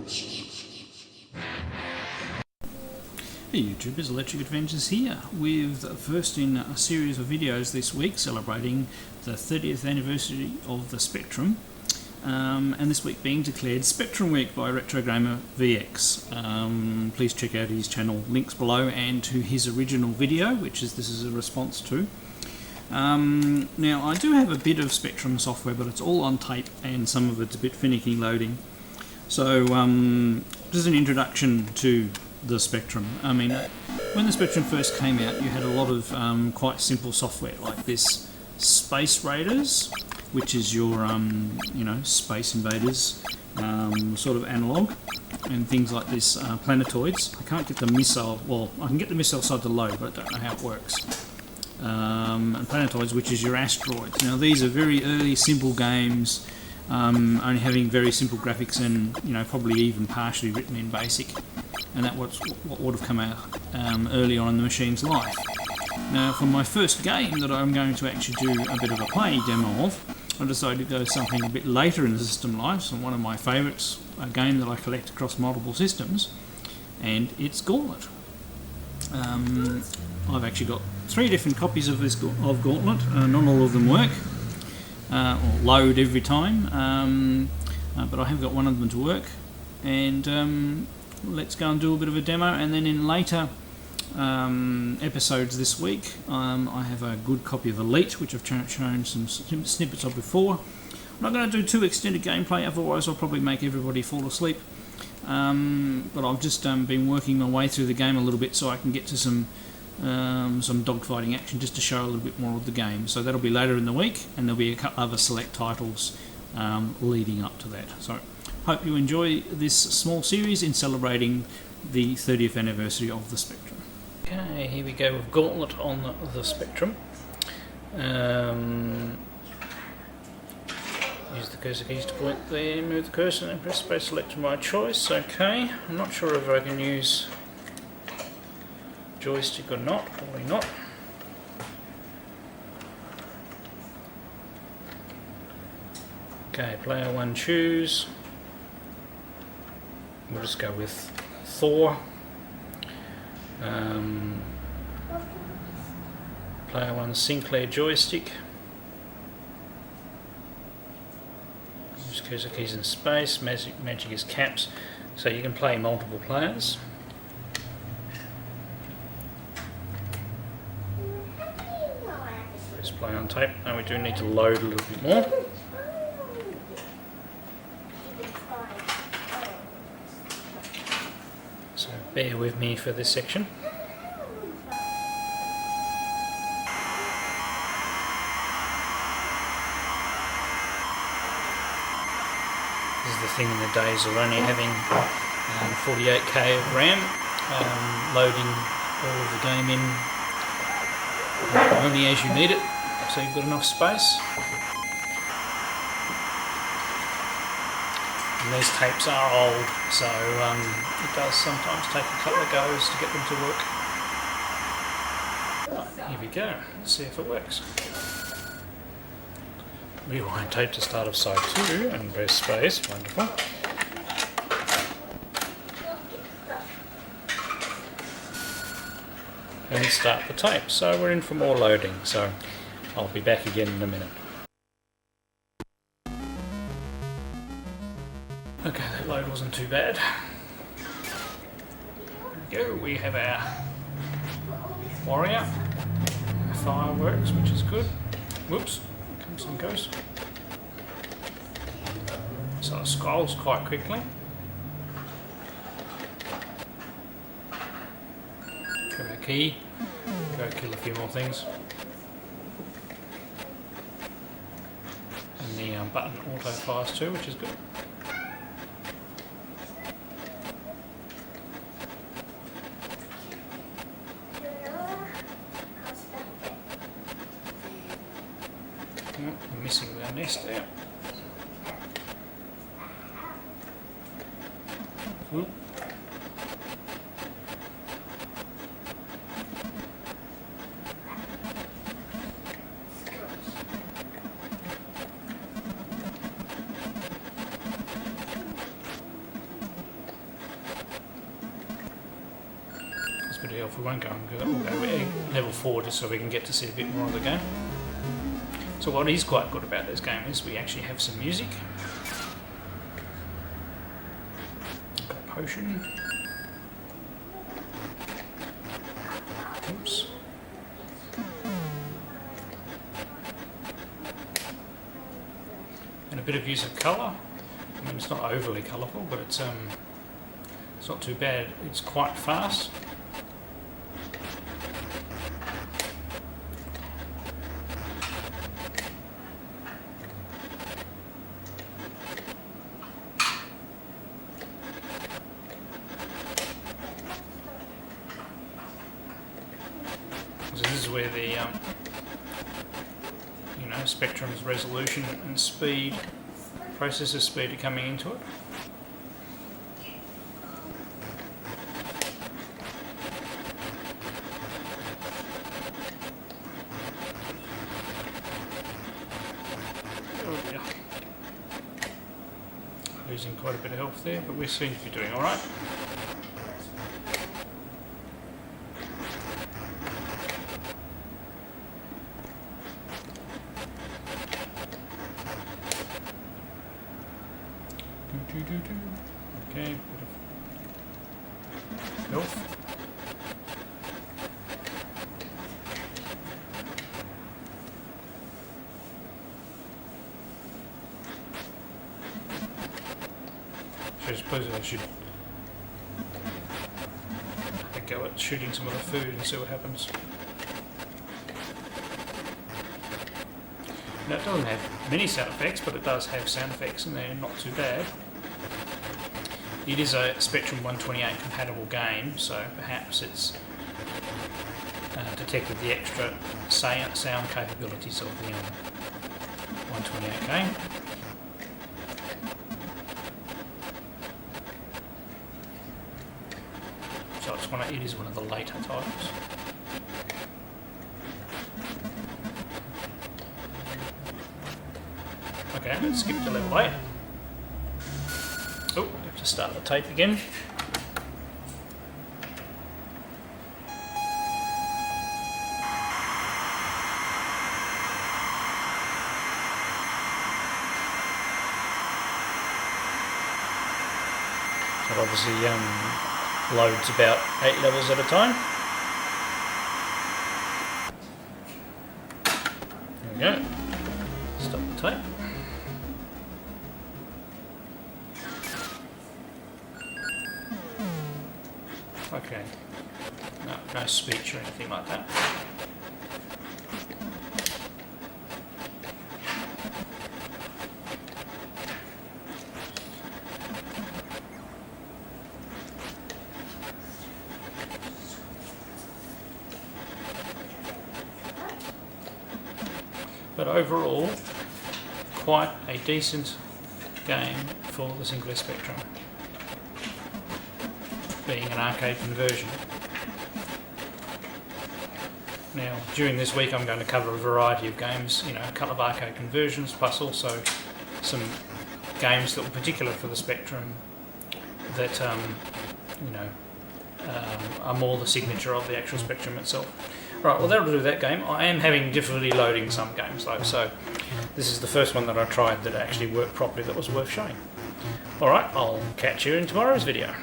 Hey YouTubers, Electric Adventures here with the first in a series of videos this week celebrating the 30th anniversary of the Spectrum, and this week being declared Spectrum Week by RetrogamerVX. Please check out his channel, links below, and to his original video, which this is a response to. Now I do have a bit of Spectrum software, but it's all on tape and some of it's a bit finicky loading. So just an introduction to the Spectrum. I mean, when the Spectrum first came out, you had a lot of quite simple software like this Space Raiders, which is your Space Invaders sort of analog, and things like this Planetoids. I can't get the missile, well, I can get the missile side to load, but I don't know how it works. And Planetoids, which is your asteroids. Now these are very early simple games, only having very simple graphics and probably even partially written in BASIC, and that was what would have come out early on in the machine's life. Now for my first game that I'm going to actually do a bit of a play demo of, I decided to go something a bit later in the system life, so one of my favourites, a game that I collect across multiple systems, and it's Gauntlet. I've actually got 3 different copies of Gauntlet. Not all of them work or load every time, but I have got one of them to work, and let's go and do a bit of a demo, and then in later episodes this week I have a good copy of Elite, which I've shown some snippets of before. I'm not going to do too extended gameplay, otherwise I'll probably make everybody fall asleep, but I've just been working my way through the game a little bit so I can get to some dogfighting action, just to show a little bit more of the game. So that'll be later in the week, and there'll be a couple other select titles leading up to that. So hope you enjoy this small series in celebrating the 30th anniversary of the Spectrum. Okay, here we go with Gauntlet on the Spectrum. Use the cursor keys to point there, move the cursor and press space select to my choice. Okay, I'm not sure if I can use joystick or not, probably not. Okay, player 1 choose. We'll just go with Thor. Player 1 Sinclair joystick. Use cursor keys in space. Magic is caps, so you can play multiple players. Press play on tape. Now we do need to load a little bit more. So bear with me for this section. This is the thing in the days of only having 48k of RAM, loading all of the game in only as you need it, so you've got enough space. And these tapes are old, so it does sometimes take a couple of goes to get them to work. Right, here we go, let's see if it works. Rewind tape to start of side 2 and press space, wonderful. And start the tape, so we're in for more loading, so I'll be back again in a minute. Okay, that load wasn't too bad. There we go, we have our warrior, our fireworks, which is good. Whoops, comes and goes. So it scrolls quite quickly. Grab our key, go kill a few more things. And the button auto fires too, which is good. I'm missing our nest there. Whoop. good health. We won't go and we'll go level 4 just so we can get to see a bit more of the game. So what is quite good about this game is we actually have some music. Got a potion. Oops. And a bit of use of colour. I mean, it's not overly colourful, but it's not too bad. It's quite fast. So this is where the Spectrum's resolution and speed, processor speed are coming into it. Oh, yeah. Losing quite a bit of health there, but we seem to be doing alright. Okay, bit of health. I suppose I should have a go at shooting some of the food and see what happens. Now, it doesn't have many sound effects, but it does have sound effects and they're not too bad. It is a Spectrum 128 compatible game, so perhaps it's detected the extra sound capabilities of the 128 game. So it is one of the later titles. Okay, let's skip to level 8. Oh, I have to start the tape again. It obviously loads about 8 levels at a time. There we go. Stop the tape. Okay. No speech or anything like that. But overall, quite a decent game for the Sinclair Spectrum, being an arcade conversion. Now, during this week I'm going to cover a variety of games, a couple of arcade conversions, plus also some games that were particular for the Spectrum that, are more the signature of the actual Spectrum itself. Right, well that'll do that game. I am having difficulty loading some games though, so this is the first one that I tried that actually worked properly that was worth showing. Alright, I'll catch you in tomorrow's video.